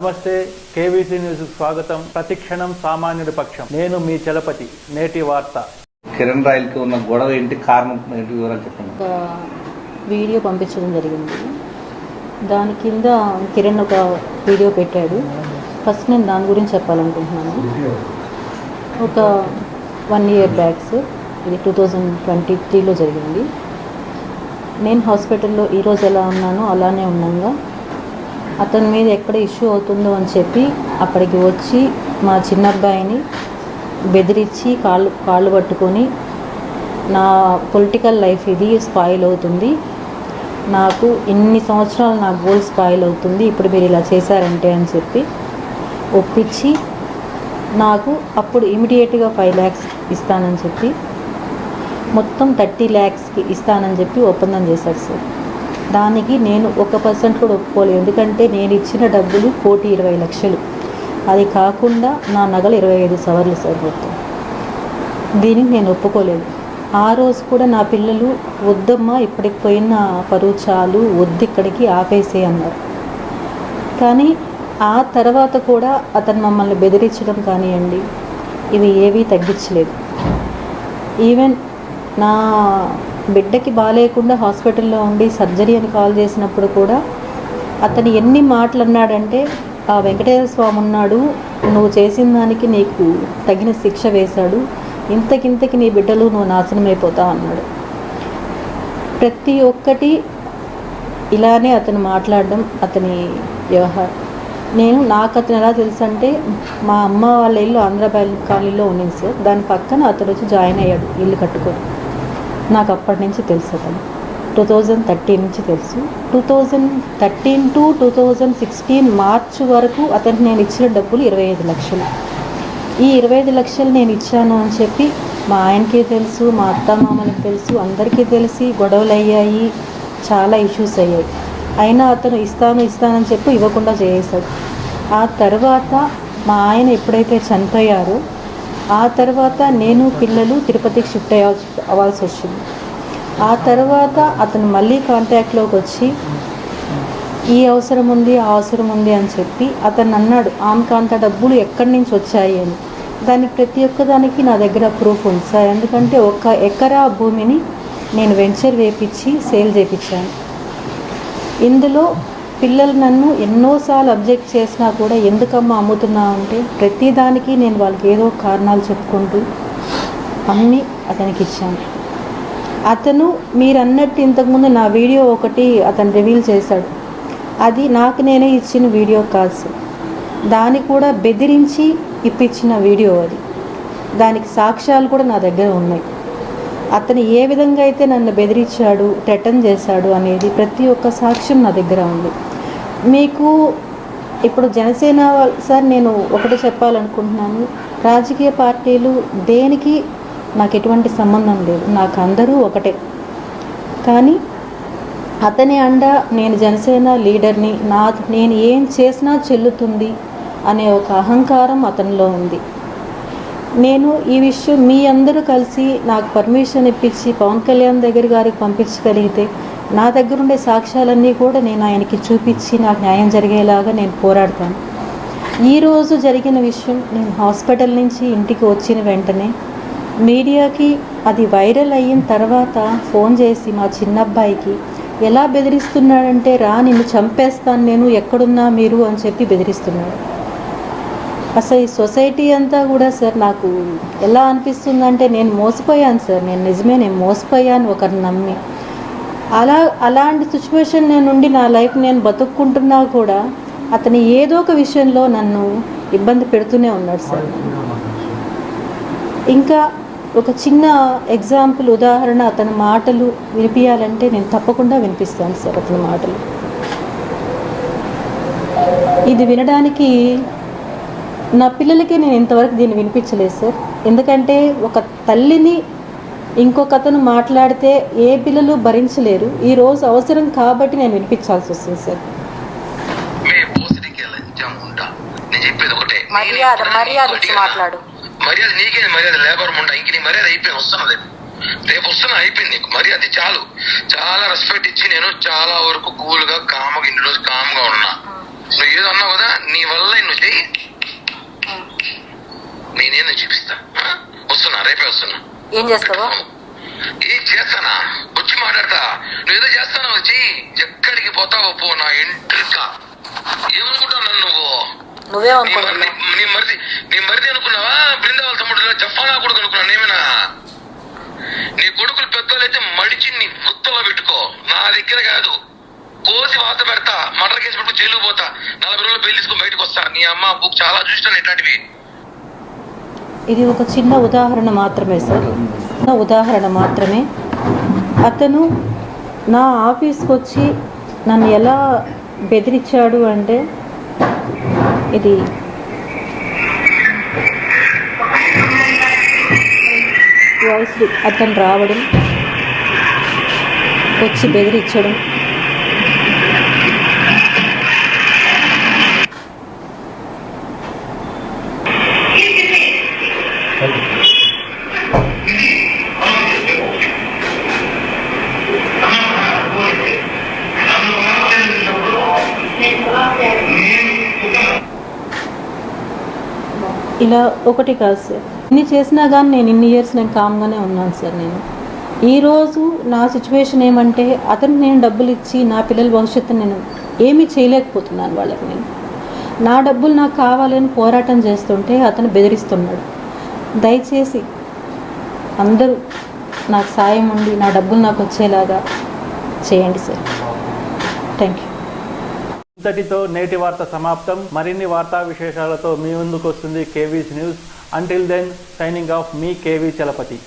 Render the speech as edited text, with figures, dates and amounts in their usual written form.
నమస్తే, KVC news స్వాగతం. ప్రతిక్షణం సామాన్యుడి పక్షం. నేను మీ చలపతి. నేటి వార్త. కిరణ్ రాయల్కి ఉన్న గొడవ ఏంటి, కారణం ఏంటి, వివరాలు చెప్పండి. ఒక వీడియో పంపించడం జరిగింది. దాని కింద కిరణ్ ఒక వీడియో పెట్టాడు. ఫస్ట్ నేను దాని గురించి చెప్పాలనుకుంటున్నాను. ఒక 1 year బ్యాక్స్, ఇది 2023లో జరిగింది. నేను హాస్పిటల్లో ఈరోజు ఎలా ఉన్నానో అలానే ఉన్నాగా అతని మీద ఎక్కడ ఇష్యూ అవుతుందో అని చెప్పి అక్కడికి వచ్చి మా చిన్న అబ్బాయిని బెదిరించి కాళ్ళు పట్టుకొని, నా పొలిటికల్ లైఫ్ ఇది స్పాయిల్ అవుతుంది, నాకు ఇన్ని సంవత్సరాలు నా గోల్ స్పాయిల్ అవుతుంది, ఇప్పుడు మీరు ఇలా చేశారంటే అని చెప్పి ఒప్పించి నాకు అప్పుడు ఇమీడియట్గా 5 lakhs ఇస్తానని చెప్పి మొత్తం 30 lakhsకి ఇస్తానని చెప్పి ఒప్పందం చేశారు సార్. దానికి నేను 1% కూడా ఒప్పుకోలేదు. ఎందుకంటే నేను ఇచ్చిన డబ్బులు 1,20,00,000. అది కాకుండా నా నగలు 25 సవర్లు సార్ మొత్తం. దీనికి నేను ఒప్పుకోలేదు. ఆ రోజు కూడా నా పిల్లలు వద్దమ్మా, ఇప్పటికి పోయిన పరువు చాలు, వద్దు, ఇక్కడికి ఆపేసే అన్నారు. కానీ ఆ తర్వాత కూడా అతను మమ్మల్ని బెదిరించడం కానివ్వండి, ఇవి ఏవీ తగ్గించలేదు. ఈవెన్ నా బిడ్డకి బాగాలేకుండా హాస్పిటల్లో ఉండి సర్జరీ అని కాల్ చేసినప్పుడు కూడా అతను ఎన్ని మాటలు అన్నాడంటే, ఆ వెంకటేశ్వర స్వామి ఉన్నాడు, నువ్వు చేసిన దానికి నీకు తగిన శిక్ష వేశాడు, ఇంతకింతకి నీ బిడ్డలు నువ్వు నాశనం అయిపోతావు అన్నాడు. ప్రతి ఒక్కటి ఇలానే అతను మాట్లాడడం, అతని వ్యవహారం. నాకు అతను ఎలా తెలుసు అంటే, మా అమ్మ వాళ్ళ ఇల్లు ఆంధ్ర కాలనీలో ఉండింది సార్. దాని పక్కన అతను వచ్చి జాయిన్ అయ్యాడు ఇల్లు కట్టుకొని. నాకు అప్పటి నుంచి తెలుసు అతను. 2013 నుంచి తెలుసు. 2013 to 2016 మార్చ్ వరకు అతనికి నేను ఇచ్చిన డబ్బులు 25 లక్షలు. ఈ 25 లక్షలు నేను ఇచ్చాను అని చెప్పి మా ఆయనకి తెలుసు, మా అత్తమామలకు తెలుసు, అందరికీ తెలిసి గొడవలు అయ్యాయి, చాలా ఇష్యూస్ అయ్యాయి. అయినా అతను ఇస్తానని చెప్పి ఇవ్వకుండా చేసేశాడు. ఆ తర్వాత మా ఆయన ఎప్పుడైతే చనిపోయారో ఆ తర్వాత నేను పిల్లలు తిరుపతికి షిఫ్ట్ అవ్వాల్సి వచ్చింది. ఆ తర్వాత అతను మళ్ళీ కాంటాక్ట్లోకి వచ్చి ఈ అవసరం ఉంది, ఆ అవసరం ఉంది అని చెప్పి అతను అన్నాడు, ఆమెకు అంత డబ్బులు ఎక్కడి నుంచి వచ్చాయి అని. దానికి ప్రతి ఒక్కదానికి నా దగ్గర ప్రూఫ్ ఉంది సార్. ఎందుకంటే 1 ఎకరా భూమిని నేను వెంచర్ వేపించి సేల్ చేయించాను. ఇందులో పిల్లలు నన్ను ఎన్నోసార్లు అబ్జెక్ట్ చేసినా కూడా ఎందుకమ్మా అమ్ముతున్నా అంటే, ప్రతిదానికి నేను వాళ్ళకి ఏదో కారణాలు చెప్పుకుంటూ అన్నీ అతనికి ఇచ్చాను. అతను మీరు అన్నట్టు ఇంతకుముందు నా వీడియో ఒకటి అతను రివీల్ చేశాడు. అది నాకు నేనే ఇచ్చిన వీడియో కాదు సార్. దాన్ని కూడా బెదిరించి ఇప్పించిన వీడియో అది. దానికి సాక్ష్యాలు కూడా నా దగ్గర ఉన్నాయి. అతను ఏ విధంగా అయితే నన్ను బెదిరించాడు, థ్రెటన్ చేశాడు అనేది ప్రతి ఒక్క సాక్ష్యం నా దగ్గర ఉంది. మీకు ఇప్పుడు జనసేన సార్, నేను ఒకటి చెప్పాలనుకుంటున్నాను. రాజకీయ పార్టీలు దేనికి నాకు ఎటువంటి సంబంధం లేదు, నాకు అందరూ ఒకటే. కానీ అతని అండ నేను జనసేన లీడర్ని, నేను ఏం చేసినా చెల్లుతుంది అనే ఒక అహంకారం అతనిలో ఉంది. నేను ఈ విషయం మీ అందరూ కలిసి నాకు పర్మిషన్ ఇప్పించి పవన్ కళ్యాణ్ గారికి పంపించగలిగితే నా దగ్గర ఉండే సాక్ష్యాలన్నీ కూడా నేను ఆయనకి చూపించి నాకు న్యాయం జరిగేలాగా నేను పోరాడతాను. ఈరోజు జరిగిన విషయం, నేను హాస్పిటల్ నుంచి ఇంటికి వచ్చిన వెంటనే మీడియాకి అది వైరల్ అయిన తర్వాత ఫోన్ చేసి మా చిన్నబ్బాయికి ఎలా బెదిరిస్తున్నాడంటే, రా నిన్ను చంపేస్తాను నేను, ఎక్కడున్నా మీరు అని చెప్పి బెదిరిస్తున్నాడు. అసలు ఈ సొసైటీ అంతా కూడా సార్ నాకు ఎలా అనిపిస్తుందంటే, నేను మోసపోయాను సార్. నేను మోసపోయాను ఒకరిని నమ్మి. అలాంటి సిచ్యువేషన్ నుండి నా లైఫ్ నేను బతుక్కుంటున్నా కూడా అతని ఏదో ఒక విషయంలో నన్ను ఇబ్బంది పెడుతూనే ఉన్నాడు సార్. ఇంకా ఒక చిన్న ఎగ్జాంపుల్, ఉదాహరణ, అతని మాటలు వినిపించాలంటే నేను తప్పకుండా వినిపిస్తాను సార్. అతని మాటలు ఇది వినడానికి నా పిల్లలకి నేను ఇంతవరకు దీన్ని వినిపించలేదు సార్. ఎందుకంటే ఒక తల్లిని ఇంకొక అతను మాట్లాడితే ఏ పిల్లలు భరించలేరు. ఈరోజు అవసరం కాబట్టి నేను వినిపించాల్సి వస్తుంది సార్. మాట్లాడు మర్యాద నీకే, మర్యాద లేబర్ ముండా, ఇంక నీ మర్యాద అయిపోయింది, వస్తున్నది రేపు అయిపోయింది నీకు మర్యాద చాలు. చాలా రెస్పెక్ట్ ఇచ్చి నేను చాలా వరకు కూల్గా కామ్గా ఇన్ని రోజు కామ్గా ఉన్నా. నువ్వు ఏదో అన్నావు కదా, నీ వల్ల నేను చూపిస్తా. వస్తున్నా, రేపే వస్తున్నా. ఏం చేస్తావా? ఏం చేస్తానా? వచ్చి మాట్లాడతా. నువ్వేదో చేస్తానా? వచ్చి ఎక్కడికి పోతావో పో. నా ఎంట్రిక ఏమనుకుంటావు నన్ను నువ్వు? నీ మరిది అనుకున్నావా? బృందావల తమ్ముడు జఫానా కొడుకు అనుకున్నా నేమేనా? నీ కొడుకులు పెద్దోళ్ళైతే మడిచి నీ గుత్తలో పెట్టుకో. నా దగ్గర కాదు. కోసి వాత పెడతా. మర్డర్ కేసు పెట్టుకు జైలు పోతా. 40 రోజులు బెయిల్ తీసుకుని బయటకు వస్తా. నీ అమ్మ బుక్ చాలా చూసినాను ఇట్లాంటివి. ఇది ఒక చిన్న ఉదాహరణ మాత్రమే సార్, చిన్న ఉదాహరణ మాత్రమే. అతను నా ఆఫీస్కి వచ్చి నన్ను ఎలా బెదిరించాడు అంటే, ఇది వాయిస్ అతను రావడం, వచ్చి బెదిరించడం, ఇలా ఒకటి కాదు సార్. ఇన్ని చేసినా కానీ నేను ఇన్ని ఇయర్స్ నేను కామ్గానే ఉన్నాను సార్. నేను ఈరోజు నా సిచ్యువేషన్ ఏమంటే, అతనికి నేను డబ్బులు ఇచ్చి నా పిల్లల భవిష్యత్తు నేను ఏమీ చేయలేకపోతున్నాను వాళ్ళకి. నేను నా డబ్బులు నాకు కావాలని పోరాటం చేస్తుంటే అతను బెదిరిస్తున్నాడు. దయచేసి అందరూ నాకు సాయం ఉండి నా డబ్బులు నాకు వచ్చేలాగా చేయండి సార్. Thank you. ఇంతటితో నేటి వార్త సమాప్తం. మరిన్ని వార్తా విశేషాలతో మీ ముందుకు వస్తుంది KVs news. Until then, signing off మీ కేవీ చలపతి.